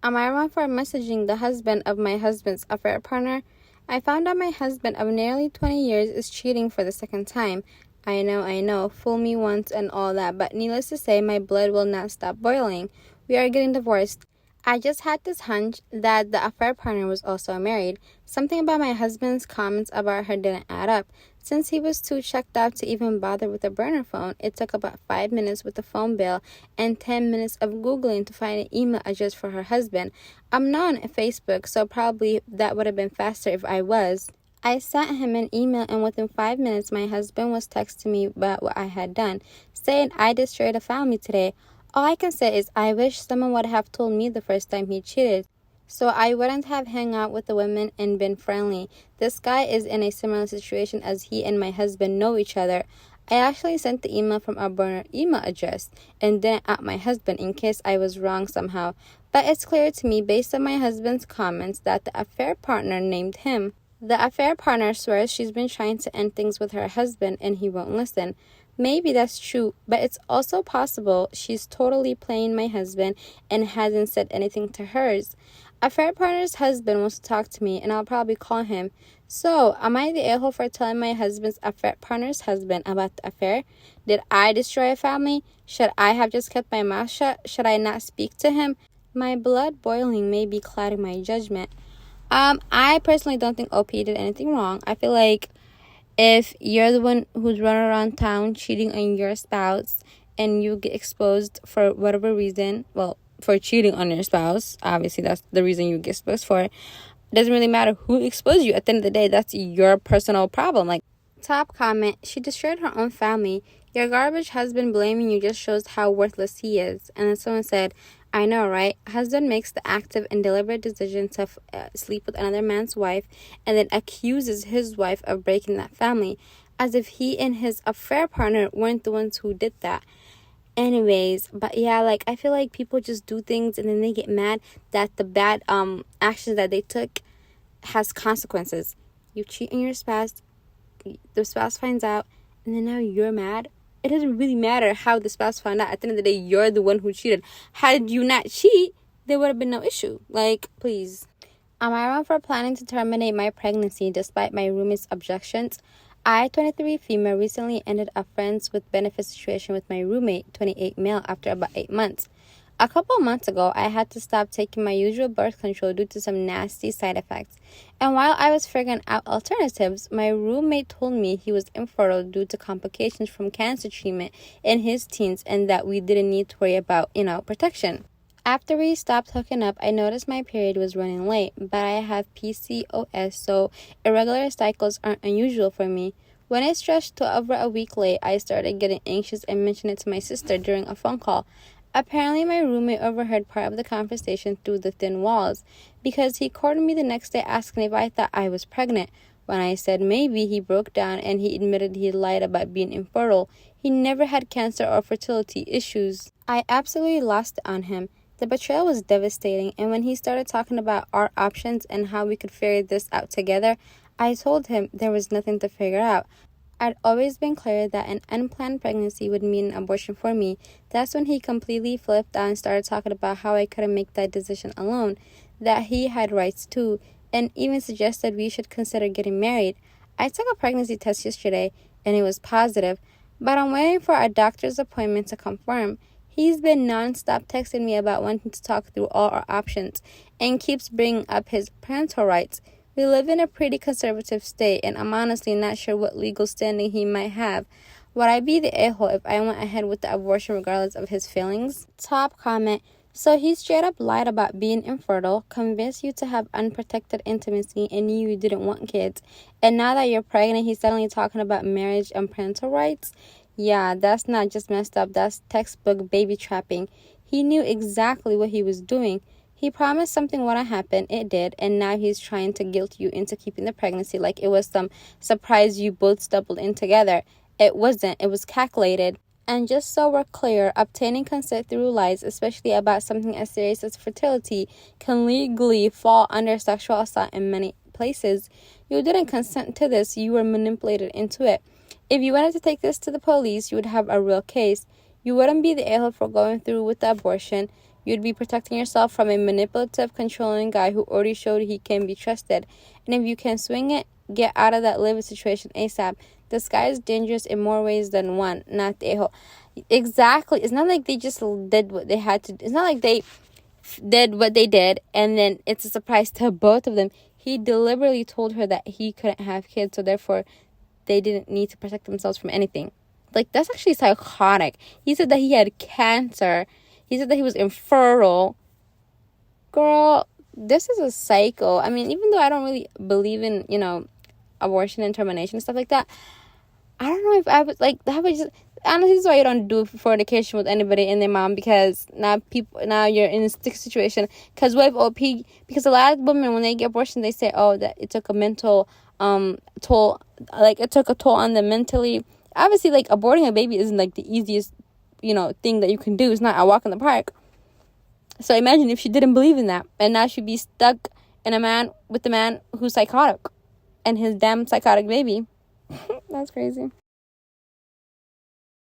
Am I wrong for messaging the husband of my husband's affair partner? I found out my husband of nearly 20 years is cheating for the second time. I know, fool me once and all that, but needless to say, my blood will not stop boiling. We are getting divorced. I just had this hunch that the affair partner was also married. Something about my husband's comments about her didn't add up. Since he was too checked out to even bother with a burner phone, it took about 5 minutes with the phone bill and 10 minutes of Googling to find an email address for her husband. I'm not on Facebook, so probably that would have been faster if I was. I sent him an email, and within 5 minutes, my husband was texting me about what I had done, saying I destroyed a family today. All I can say is I wish someone would have told me the first time he cheated, so I wouldn't have hung out with the women and been friendly. This guy is in a similar situation as he and my husband know each other. I actually sent the email from our burner email address and didn't out my husband in case I was wrong somehow. But it's clear to me based on my husband's comments that the affair partner named him. The affair partner swears she's been trying to end things with her husband and he won't listen. Maybe that's true, but it's also possible she's totally playing my husband and hasn't said anything to hers. Affair partner's husband wants to talk to me, and I'll probably call him. So, am I the a-hole for telling my husband's affair partner's husband about the affair? Did I destroy a family? Should I have just kept my mouth shut? Should I not speak to him? My blood boiling may be clouding my judgment. I personally don't think OP did anything wrong. I feel like if you're the one who's running around town cheating on your spouse and you get exposed for whatever reason, well, for cheating on your spouse, obviously that's the reason you get exposed for it. Doesn't really matter who exposed you. At the end of the day, that's your personal problem. Like, top comment, she destroyed her own family. Your garbage husband blaming you just shows how worthless he is. And then someone said, I know, right? Husband makes the active and deliberate decision to sleep with another man's wife and then accuses his wife of breaking that family, as if he and his affair partner weren't the ones who did that. Anyways, but yeah, like, I feel like people just do things and then they get mad that the bad actions that they took has consequences. You cheat on your spouse, the spouse finds out, and then now you're mad. It doesn't really matter how the spouse found out. At the end of the day, you're the one who cheated. Had you not cheat, there would have been no issue. Like, please. Am I wrong for planning to terminate my pregnancy despite my roommate's objections? I, 23 female, recently ended a friends with benefits situation with my roommate, 28 male, after about 8 months. A couple months ago, I had to stop taking my usual birth control due to some nasty side effects. And while I was figuring out alternatives, my roommate told me he was infertile due to complications from cancer treatment in his teens and that we didn't need to worry about, protection. After we stopped hooking up, I noticed my period was running late, but I have PCOS, so irregular cycles aren't unusual for me. When it stretched to over a week late, I started getting anxious and mentioned it to my sister during a phone call. Apparently, my roommate overheard part of the conversation through the thin walls, because he called me the next day asking if I thought I was pregnant. When I said maybe, he broke down and he admitted he lied about being infertile. He never had cancer or fertility issues. I absolutely lost it on him. The betrayal was devastating, and when he started talking about our options and how we could figure this out together, I told him there was nothing to figure out. I'd always been clear that an unplanned pregnancy would mean an abortion for me. That's when he completely flipped out and started talking about how I couldn't make that decision alone, that he had rights too, and even suggested we should consider getting married. I took a pregnancy test yesterday, and it was positive, but I'm waiting for a doctor's appointment to confirm. He's been non-stop texting me about wanting to talk through all our options and keeps bringing up his parental rights. We live in a pretty conservative state, and I'm honestly not sure what legal standing he might have. Would I be the a-hole if I went ahead with the abortion regardless of his feelings? Top comment. So he straight up lied about being infertile, convinced you to have unprotected intimacy, and knew you didn't want kids. And now that you're pregnant, he's suddenly talking about marriage and parental rights? Yeah, that's not just messed up, that's textbook baby trapping. He knew exactly what he was doing. He promised something wouldn't happen, it did, and now he's trying to guilt you into keeping the pregnancy like it was some surprise you both stumbled in together. It wasn't, it was calculated. And just so we're clear, obtaining consent through lies, especially about something as serious as fertility, can legally fall under sexual assault in many places. You didn't consent to this, you were manipulated into it. If you wanted to take this to the police, you would have a real case. You wouldn't be the a-hole for going through with the abortion. You'd be protecting yourself from a manipulative, controlling guy who already showed he can be trusted. And if you can swing it, get out of that live situation ASAP. This guy is dangerous in more ways than one, not the a-hole. Exactly. It's not like they just did what they had to. It's not like they did what they did and then it's a surprise to both of them. He deliberately told her that he couldn't have kids, so therefore they didn't need to protect themselves from anything. Like, that's actually psychotic. He said that he had cancer. He said that he was infertile. Girl, this is a psycho. I mean, even though I don't really believe in, abortion and termination and stuff like that, I don't know if I would, like, that would just... Honestly, this is why you don't do fornication with anybody and their mom, because now you're in a stick situation. Because because a lot of women, when they get abortion, they say, oh, that it took a mental toll, like it took a toll on them mentally. Obviously, like, aborting a baby isn't like the easiest, thing that you can do. It's not a walk in the park. So imagine if she didn't believe in that, and now she'd be stuck with a man who's psychotic, and his damn psychotic baby. That's crazy.